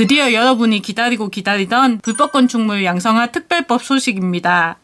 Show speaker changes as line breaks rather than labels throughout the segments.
드디어 여러분이 기다리던 불법 건축물 양성화 특별법 소식입니다.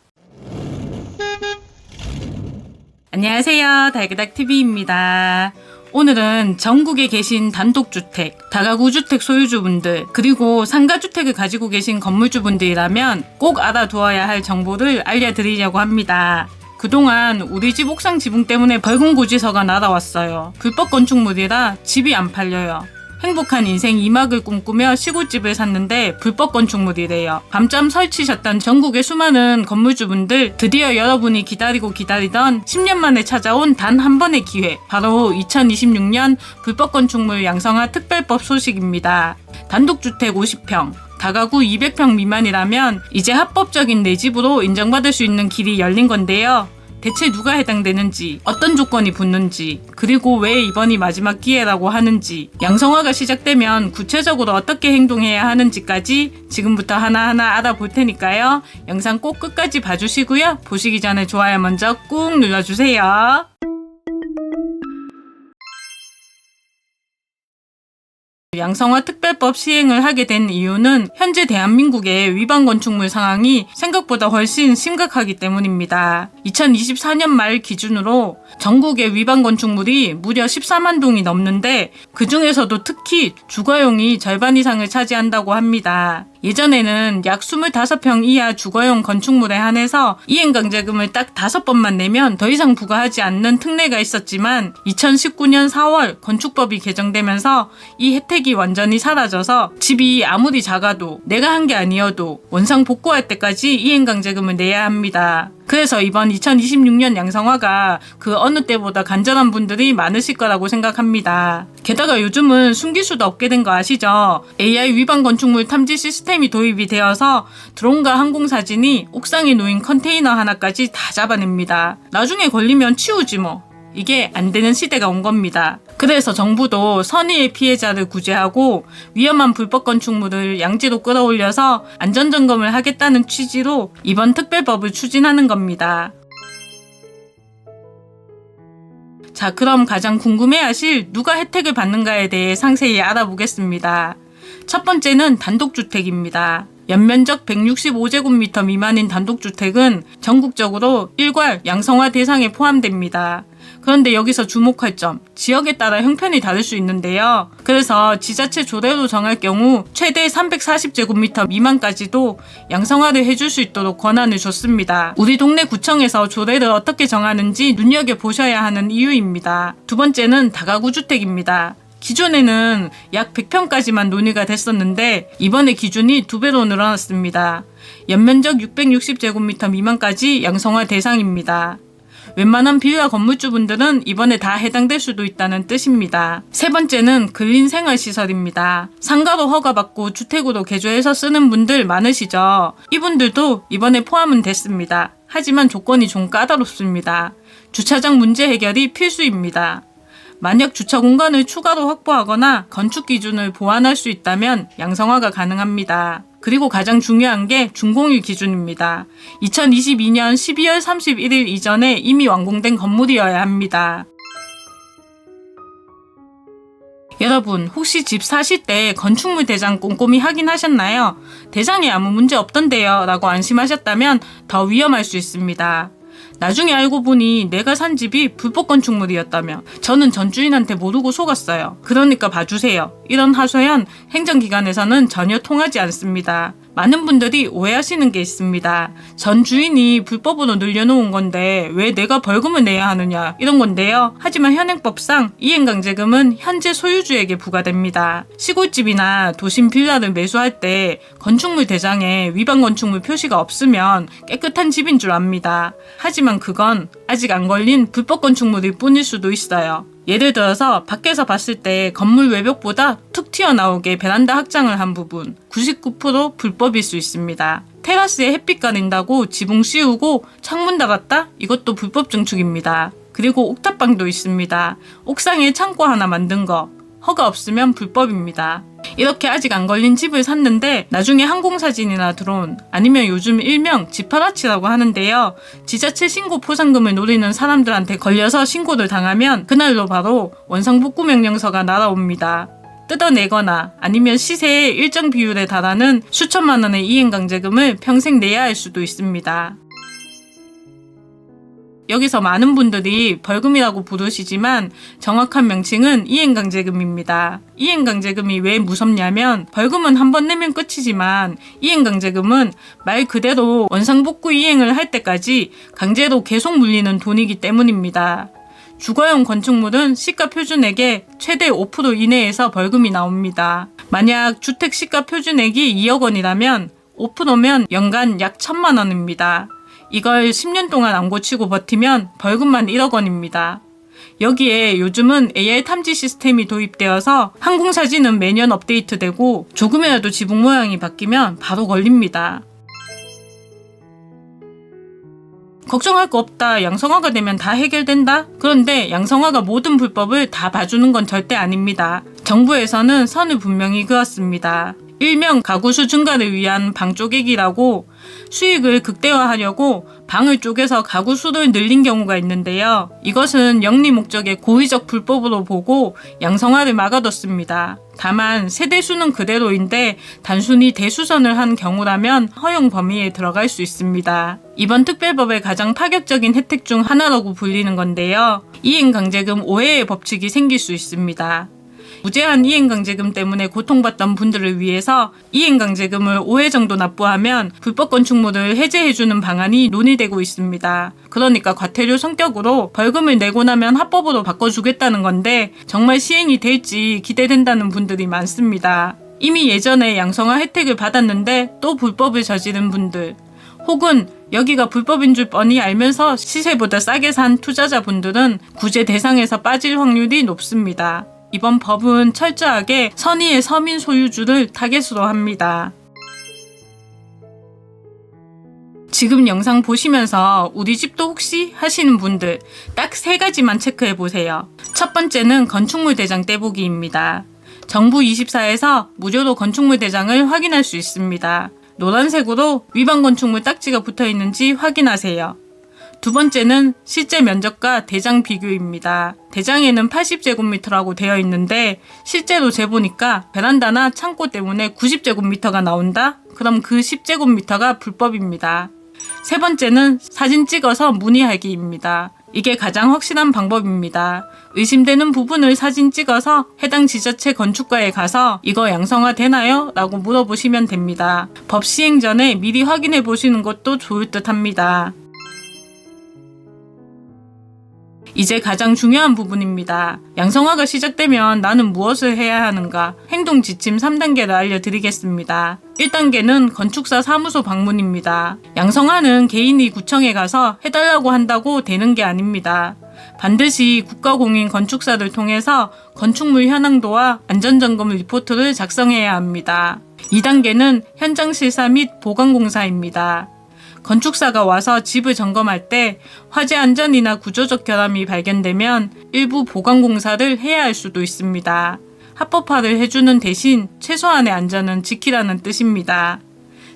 안녕하세요. 달그닥TV입니다. 오늘은 전국에 계신 단독주택, 다가구주택 소유주분들, 그리고 상가주택을 가지고 계신 건물주분들이라면 꼭 알아두어야 할 정보를 알려드리려고 합니다. 그동안 우리 집 옥상 지붕 때문에 벌금 고지서가 날아왔어요. 불법 건축물이라 집이 안 팔려요. 행복한 인생 2막을 꿈꾸며 시골집을 샀는데 불법 건축물이래요. 밤잠 설치셨던 전국의 수많은 건물주분들, 드디어 여러분이 기다리던 10년 만에 찾아온 단 한 번의 기회, 바로 2026년 불법 건축물 양성화 특별법 소식입니다. 단독주택 50평, 다가구 200평 미만이라면 이제 합법적인 내 집으로 인정받을 수 있는 길이 열린 건데요. 대체 누가 해당되는지, 어떤 조건이 붙는지, 그리고 왜 이번이 마지막 기회라고 하는지, 양성화가 시작되면 구체적으로 어떻게 행동해야 하는지까지 지금부터 하나하나 알아볼 테니까요. 영상 꼭 끝까지 봐주시고요. 보시기 전에 좋아요 먼저 꾹 눌러주세요. 양성화 특별법 시행을 하게 된 이유는 현재 대한민국의 위반 건축물 상황이 생각보다 훨씬 심각하기 때문입니다. 2024년 말 기준으로 전국의 위반 건축물이 무려 14만 동이 넘는데 그 중에서도 특히 주거용이 절반 이상을 차지한다고 합니다. 예전에는 약 25평 이하 주거용 건축물에 한해서 이행강제금을 딱 5번만 내면 더 이상 부과하지 않는 특례가 있었지만 2019년 4월 건축법이 개정되면서 이 혜택이 완전히 사라져서 집이 아무리 작아도 내가 한 게 아니어도 원상 복구할 때까지 이행강제금을 내야 합니다. 그래서 이번 2026년 양성화가 그 어느 때보다 간절한 분들이 많으실 거라고 생각합니다. 게다가 요즘은 숨길 수도 없게 된 거 아시죠? AI 위반 건축물 탐지 시스템이 도입이 되어서 드론과 항공사진이 옥상에 놓인 컨테이너 하나까지 다 잡아냅니다. 나중에 걸리면 치우지 뭐. 이게 안 되는 시대가 온 겁니다. 그래서 정부도 선의의 피해자를 구제하고 위험한 불법 건축물을 양지로 끌어올려서 안전점검을 하겠다는 취지로 이번 특별법을 추진하는 겁니다. 자, 그럼 가장 궁금해하실 누가 혜택을 받는가에 대해 상세히 알아보겠습니다. 첫 번째는 단독주택입니다. 연면적 165제곱미터 미만인 단독주택은 전국적으로 일괄 양성화 대상에 포함됩니다. 그런데 여기서 주목할 점, 지역에 따라 형편이 다를 수 있는데요. 그래서 지자체 조례로 정할 경우 최대 340제곱미터 미만까지도 양성화를 해줄 수 있도록 권한을 줬습니다. 우리 동네 구청에서 조례를 어떻게 정하는지 눈여겨보셔야 하는 이유입니다. 두 번째는 다가구 주택입니다. 기존에는 약 100평까지만 논의가 됐었는데 이번에 기준이 2배로 늘어났습니다. 연면적 660제곱미터 미만까지 양성화 대상입니다. 웬만한 빌라 건물주분들은 이번에 다 해당될 수도 있다는 뜻입니다. 세 번째는 근린생활시설입니다. 상가로 허가받고 주택으로 개조해서 쓰는 분들 많으시죠? 이분들도 이번에 포함은 됐습니다. 하지만 조건이 좀 까다롭습니다. 주차장 문제 해결이 필수입니다. 만약 주차 공간을 추가로 확보하거나 건축 기준을 보완할 수 있다면 양성화가 가능합니다. 그리고 가장 중요한 게 준공일 기준입니다. 2022년 12월 31일 이전에 이미 완공된 건물이어야 합니다. 여러분, 혹시 집 사실 때 건축물 대장 꼼꼼히 확인하셨나요? 대장에 아무 문제 없던데요 라고 안심하셨다면 더 위험할 수 있습니다. 나중에 알고 보니 내가 산 집이 불법 건축물이었다며 저는 전 주인한테 모르고 속았어요. 그러니까 봐주세요. 이런 하소연 행정기관에서는 전혀 통하지 않습니다. 많은 분들이 오해하시는 게 있습니다. 전 주인이 불법으로 늘려놓은 건데 왜 내가 벌금을 내야 하느냐 이런 건데요. 하지만 현행법상 이행강제금은 현재 소유주에게 부과됩니다. 시골집이나 도심 빌라를 매수할 때 건축물 대장에 위반 건축물 표시가 없으면 깨끗한 집인 줄 압니다. 하지만 그건 아직 안 걸린 불법 건축물일 뿐일 수도 있어요. 예를 들어서 밖에서 봤을 때 건물 외벽보다 툭 튀어나오게 베란다 확장을 한 부분 99% 불법일 수 있습니다. 테라스에 햇빛 가린다고 지붕 씌우고 창문 닫았다? 이것도 불법 증축입니다. 그리고 옥탑방도 있습니다. 옥상에 창고 하나 만든 거 허가 없으면 불법입니다. 이렇게 아직 안 걸린 집을 샀는데 나중에 항공사진이나 드론 아니면 요즘 일명 지파라치라고 하는데요. 지자체 신고 포상금을 노리는 사람들한테 걸려서 신고를 당하면 그날로 바로 원상복구 명령서가 날아옵니다. 뜯어내거나 아니면 시세의 일정 비율에 달하는 수천만 원의 이행강제금을 평생 내야 할 수도 있습니다. 여기서 많은 분들이 벌금이라고 부르시지만 정확한 명칭은 이행강제금입니다. 이행강제금이 왜 무섭냐면 벌금은 한 번 내면 끝이지만 이행강제금은 말 그대로 원상복구 이행을 할 때까지 강제로 계속 물리는 돈이기 때문입니다. 주거용 건축물은 시가 표준액의 최대 5% 이내에서 벌금이 나옵니다. 만약 주택 시가 표준액이 2억 원이라면 5%면 연간 약 1,000만 원입니다. 이걸 10년 동안 안 고치고 버티면 벌금만 1억 원입니다. 여기에 요즘은 AR 탐지 시스템이 도입되어서 항공사진은 매년 업데이트되고 조금이라도 지붕 모양이 바뀌면 바로 걸립니다. 걱정할 거 없다. 양성화가 되면 다 해결된다? 그런데 양성화가 모든 불법을 다 봐주는 건 절대 아닙니다. 정부에서는 선을 분명히 그었습니다. 일명 가구수 증가를 위한 방 쪼개기라고 수익을 극대화하려고 방을 쪼개서 가구수를 늘린 경우가 있는데요. 이것은 영리 목적의 고의적 불법으로 보고 양성화를 막아뒀습니다. 다만 세대수는 그대로인데 단순히 대수선을 한 경우라면 허용 범위에 들어갈 수 있습니다. 이번 특별법의 가장 파격적인 혜택 중 하나라고 불리는 건데요. 이행강제금 5회의 법칙이 생길 수 있습니다. 무제한 이행강제금 때문에 고통받던 분들을 위해서 이행강제금을 5회 정도 납부하면 불법 건축물을 해제해주는 방안이 논의되고 있습니다. 그러니까 과태료 성격으로 벌금을 내고 나면 합법으로 바꿔주겠다는 건데 정말 시행이 될지 기대된다는 분들이 많습니다. 이미 예전에 양성화 혜택을 받았는데 또 불법을 저지른 분들, 혹은 여기가 불법인 줄 뻔히 알면서 시세보다 싸게 산 투자자분들은 구제 대상에서 빠질 확률이 높습니다. 이번 법은 철저하게 선의의 서민 소유주를 타겟으로 합니다. 지금 영상 보시면서 우리 집도 혹시 하시는 분들 딱 3가지만 체크해 보세요. 첫 번째는 건축물 대장 떼보기입니다. 정부 24에서 무료로 건축물 대장을 확인할 수 있습니다. 노란색으로 위반 건축물 딱지가 붙어 있는지 확인하세요. 두 번째는 실제 면적과 대장 비교입니다. 대장에는 80제곱미터라고 되어 있는데 실제로 재보니까 베란다나 창고 때문에 90제곱미터가 나온다? 그럼 그 10제곱미터가 불법입니다. 세 번째는 사진 찍어서 문의하기입니다. 이게 가장 확실한 방법입니다. 의심되는 부분을 사진 찍어서 해당 지자체 건축가에 가서 이거 양성화 되나요? 라고 물어보시면 됩니다. 법 시행 전에 미리 확인해 보시는 것도 좋을 듯 합니다. 이제 가장 중요한 부분입니다. 양성화가 시작되면 나는 무엇을 해야 하는가? 행동 지침 3단계를 알려드리겠습니다. 1단계는 건축사 사무소 방문입니다. 양성화는 개인이 구청에 가서 해달라고 한다고 되는 게 아닙니다. 반드시 국가공인 건축사를 통해서 건축물 현황도와 안전점검 리포트를 작성해야 합니다. 2단계는 현장 실사 및 보강공사입니다. 건축사가 와서 집을 점검할 때 화재 안전이나 구조적 결함이 발견되면 일부 보강공사를 해야 할 수도 있습니다. 합법화를 해주는 대신 최소한의 안전은 지키라는 뜻입니다.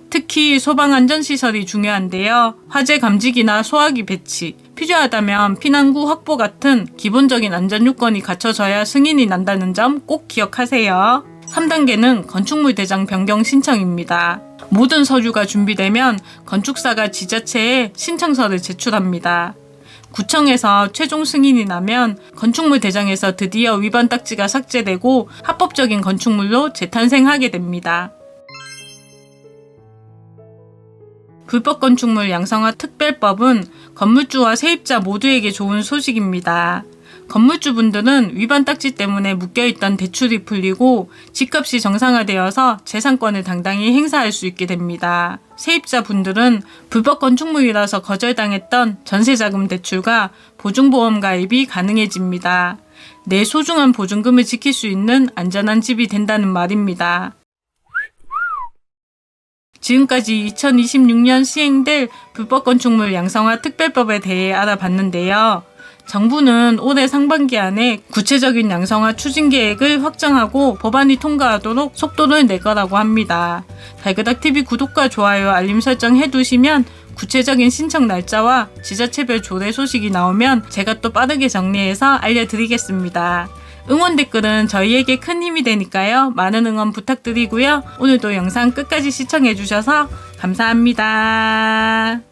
특히 소방안전시설이 중요한데요. 화재 감지기나 소화기 배치, 필요하다면 피난구 확보 같은 기본적인 안전요건이 갖춰져야 승인이 난다는 점 꼭 기억하세요. 3단계는 건축물 대장 변경 신청입니다. 모든 서류가 준비되면 건축사가 지자체에 신청서를 제출합니다. 구청에서 최종 승인이 나면 건축물 대장에서 드디어 위반 딱지가 삭제되고 합법적인 건축물로 재탄생하게 됩니다. 불법 건축물 양성화 특별법은 건물주와 세입자 모두에게 좋은 소식입니다. 건물주분들은 위반 딱지 때문에 묶여있던 대출이 풀리고 집값이 정상화되어서 재산권을 당당히 행사할 수 있게 됩니다. 세입자분들은 불법 건축물이라서 거절당했던 전세자금 대출과 보증보험 가입이 가능해집니다. 내 소중한 보증금을 지킬 수 있는 안전한 집이 된다는 말입니다. 지금까지 2026년 시행될 불법 건축물 양성화 특별법에 대해 알아봤는데요. 정부는 올해 상반기 안에 구체적인 양성화 추진 계획을 확정하고 법안이 통과하도록 속도를 낼 거라고 합니다. 달그닥TV 구독과 좋아요, 알림 설정 해두시면 구체적인 신청 날짜와 지자체별 조례 소식이 나오면 제가 또 빠르게 정리해서 알려드리겠습니다. 응원 댓글은 저희에게 큰 힘이 되니까요. 많은 응원 부탁드리고요. 오늘도 영상 끝까지 시청해주셔서 감사합니다.